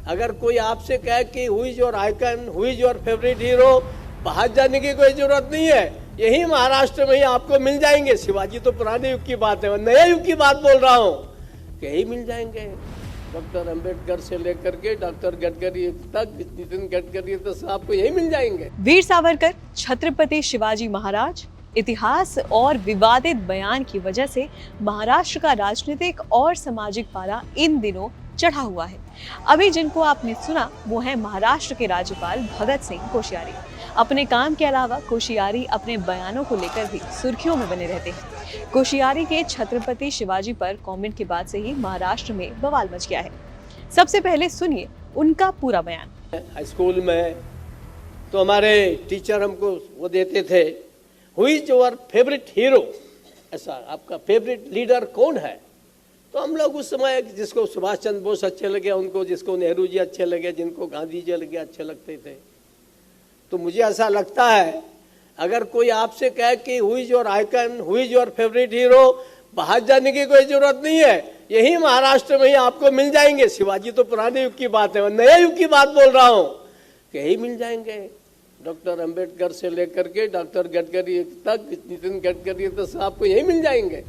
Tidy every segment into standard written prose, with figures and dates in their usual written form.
अगर कोई आपसे कहे कि who is your icon, who is your favourite hero, बाहर जाने की कोई जरूरत नहीं है, यही महाराष्ट्र में ही आपको मिल जाएंगे। शिवाजी तो पुराने युग की बात है, मैं नए युग की बात बोल रहा हूँ, यही मिल जाएंगे। डॉक्टर अंबेडकर से लेकर के डॉक्टर गडकरी तक, नितिन गडकरी तक आपको यही मिल जाएंगे। वीर सावरकर, छत्रपति शिवाजी महाराज, इतिहास और विवादित बयान की वजह से महाराष्ट्र का राजनीतिक और सामाजिक पारा इन दिनों चढ़ा हुआ है। अभी जिनको आपने सुना वो है महाराष्ट्र के राज्यपाल भगत सिंह कोश्यारी। अपने काम के अलावा कोश्यारी अपने बयानों को लेकर भी सुर्खियों में बने रहते हैं। कोश्यारी के छत्रपति शिवाजी पर कमेंट के बाद से ही महाराष्ट्र में बवाल मच गया है। सबसे पहले सुनिए उनका पूरा बयान। स्कूल में तो हमारे टीचर हमको वो देते थे, who is your favourite hero, ऐसा आपका फेवरेट लीडर कौन है। तो हम लोग उस समय जिसको सुभाष चंद्र बोस अच्छे लगे उनको, जिसको नेहरू जी अच्छे लगे, जिनको गांधी जी लगे अच्छे लगते थे। तो मुझे ऐसा लगता है अगर कोई आपसे कहे कि who is your icon, who is your favourite hero, बाहर जाने की कोई जरूरत नहीं है, यही महाराष्ट्र में ही आपको मिल जाएंगे। शिवाजी तो पुराने युग की बात है, मैं नए युग की बात बोल रहा हूँ, यही मिल जाएंगे। डॉक्टर अंबेडकर से लेकर के डॉक्टर गडकरी तक, नितिन गडकरी तक आपको यही मिल जाएंगे।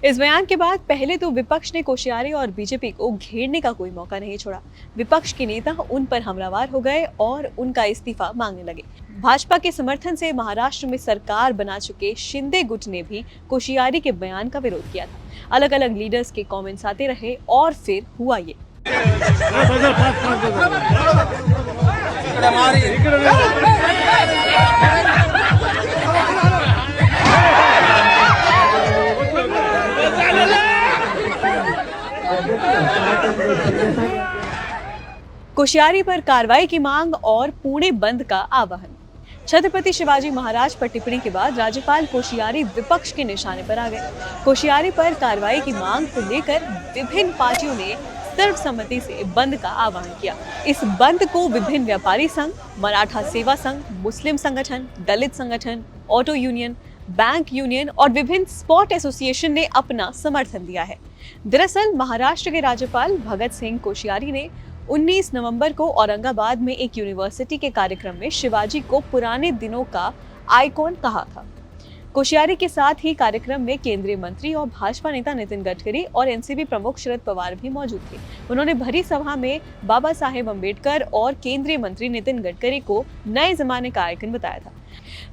इस बयान के बाद पहले तो विपक्ष ने कोश्यारी और बीजेपी को घेरने का कोई मौका नहीं छोड़ा। विपक्ष के नेता उन पर हमलावर हो गए और उनका इस्तीफा मांगने लगे। भाजपा के समर्थन से महाराष्ट्र में सरकार बना चुके शिंदे गुट ने भी कोश्यारी के बयान का विरोध किया था। अलग अलग लीडर्स के कमेंट्स आते रहे और फिर हुआ ये। कोश्यारी पर कार्रवाई की मांग और पुणे बंद का आह्वान। छत्रपति शिवाजी महाराज पर टिप्पणी के बाद राज्यपाल कोश्यारी विपक्ष के निशाने पर आ गए। कोश्यारी पर कार्रवाई की मांग को लेकर विभिन्न पार्टियों ने सर्वसम्मति से बंद का आह्वान किया। इस बंद को विभिन्न व्यापारी संघ, मराठा सेवा संघ, मुस्लिम संगठन, दलित संगठन, ऑटो यूनियन, बैंक यूनियन और विभिन्न स्पोर्ट एसोसिएशन ने अपना समर्थन दिया है। दरअसल महाराष्ट्र के राज्यपाल भगत सिंह कोश्यारी ने 19 नवंबर को औरंगाबाद में एक यूनिवर्सिटी के कार्यक्रम में शिवाजी को पुराने दिनों का आइकॉन कहा था। कोश्यारी के साथ ही कार्यक्रम में केंद्रीय मंत्री और भाजपा नेता नितिन गडकरी और एनसीपी प्रमुख शरद पवार भी मौजूद थे। उन्होंने भरी सभा में बाबा साहेब अम्बेडकर और केंद्रीय मंत्री नितिन गडकरी को नए जमाने का आइकन बताया था।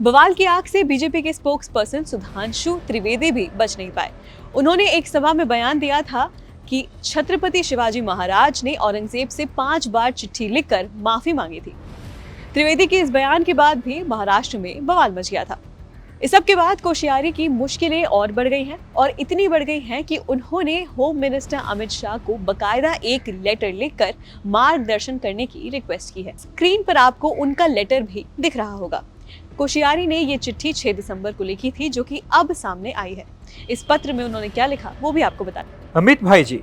बवाल की आग से बीजेपी के स्पोक्स पर्सन सुधांशु त्रिवेदी भी बच नहीं पाए। उन्होंने एक सभा में बयान दिया था कि छत्रपति शिवाजी महाराज ने औरंगजेब से 5 बार चिट्ठी लिखकर माफी मांगी थी। त्रिवेदी के इस बयान के बाद भी महाराष्ट्र में बवाल मच गया था। इस सब के बाद कोश्यारी की मुश्किलें और बढ़ गई हैं और इतनी बढ़ गई हैं कि उन्होंने होम मिनिस्टर अमित शाह को बकायदा एक लेटर लिखकर मार्गदर्शन करने की रिक्वेस्ट की है। स्क्रीन पर आपको उनका लेटर भी दिख रहा होगा। कोश्यारी ने ये चिट्ठी 6 दिसंबर को लिखी थी, जो कि अब सामने आई है। इस पत्र में उन्होंने क्या लिखा वो भी आपको बता दें। अमित भाई जी,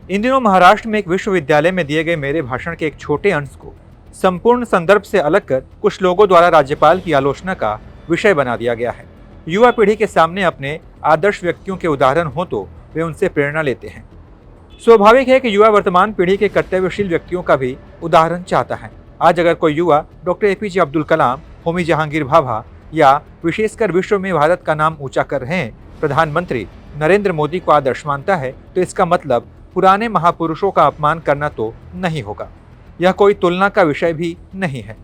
इन दिनों महाराष्ट्र में एक विश्वविद्यालय में दिए गए मेरे भाषण के एक छोटे अंश को संपूर्ण संदर्भ से अलग कर कुछ लोगों द्वारा राज्यपाल की आलोचना का विषय बना दिया गया है। युवा पीढ़ी के सामने अपने आदर्श व्यक्तियों के उदाहरण हो तो वे उनसे प्रेरणा लेते हैं। स्वाभाविक है कि युवा वर्तमान पीढ़ी के कर्तव्यशील व्यक्तियों का भी उदाहरण चाहता है। आज अगर कोई युवा डॉक्टर APJ अब्दुल कलाम, होमी जहांगीर भाभा या विशेषकर विश्व में भारत का नाम ऊंचा कर रहे प्रधानमंत्री नरेंद्र मोदी को आदर्श मानता है, तो इसका मतलब पुराने महापुरुषों का अपमान करना तो नहीं होगा। यह कोई तुलना का विषय भी नहीं है।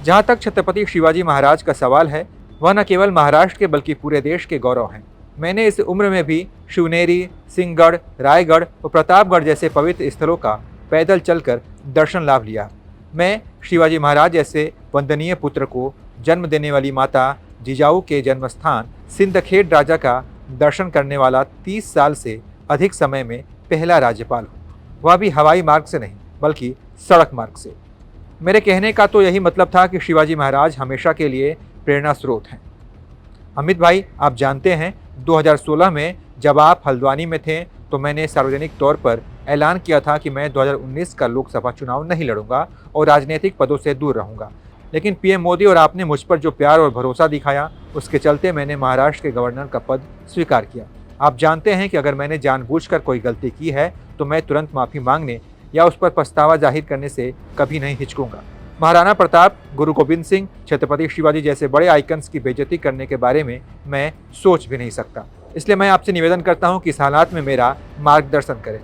जहाँ तक छत्रपति शिवाजी महाराज का सवाल है, वह न केवल महाराष्ट्र के बल्कि पूरे देश के गौरव हैं। मैंने इस उम्र में भी शिवनेरी, सिंहगढ़, रायगढ़ और प्रतापगढ़ जैसे पवित्र स्थलों का पैदल चलकर दर्शन लाभ लिया। मैं शिवाजी महाराज जैसे वंदनीय पुत्र को जन्म देने वाली माता जिजाऊ के जन्मस्थान सिंदखेड़ राजा का दर्शन करने वाला 30 साल से अधिक समय में पहला राज्यपाल हूँ, वह भी हवाई मार्ग से नहीं बल्कि सड़क मार्ग से। मेरे कहने का तो यही मतलब था कि शिवाजी महाराज हमेशा के लिए प्रेरणा स्रोत हैं। अमित भाई, आप जानते हैं 2016 में जब आप हल्द्वानी में थे तो मैंने सार्वजनिक तौर पर ऐलान किया था कि मैं 2019 का लोकसभा चुनाव नहीं लड़ूंगा और राजनीतिक पदों से दूर रहूंगा। लेकिन पीएम मोदी और आपने मुझ पर जो प्यार और भरोसा दिखाया, उसके चलते मैंने महाराष्ट्र के गवर्नर का पद स्वीकार किया। आप जानते हैं कि अगर मैंने जानबूझकर कोई गलती की है तो मैं तुरंत माफ़ी मांगने या उस पर पछतावा जाहिर करने से कभी नहीं हिचकूंगा। महाराणा प्रताप, गुरु गोविंद सिंह, छत्रपति शिवाजी जैसे बड़े आइकन्स की बेइज्जती करने के बारे में मैं सोच भी नहीं सकता। इसलिए मैं आपसे निवेदन करता हूं कि इस हालात में मेरा मार्गदर्शन करें।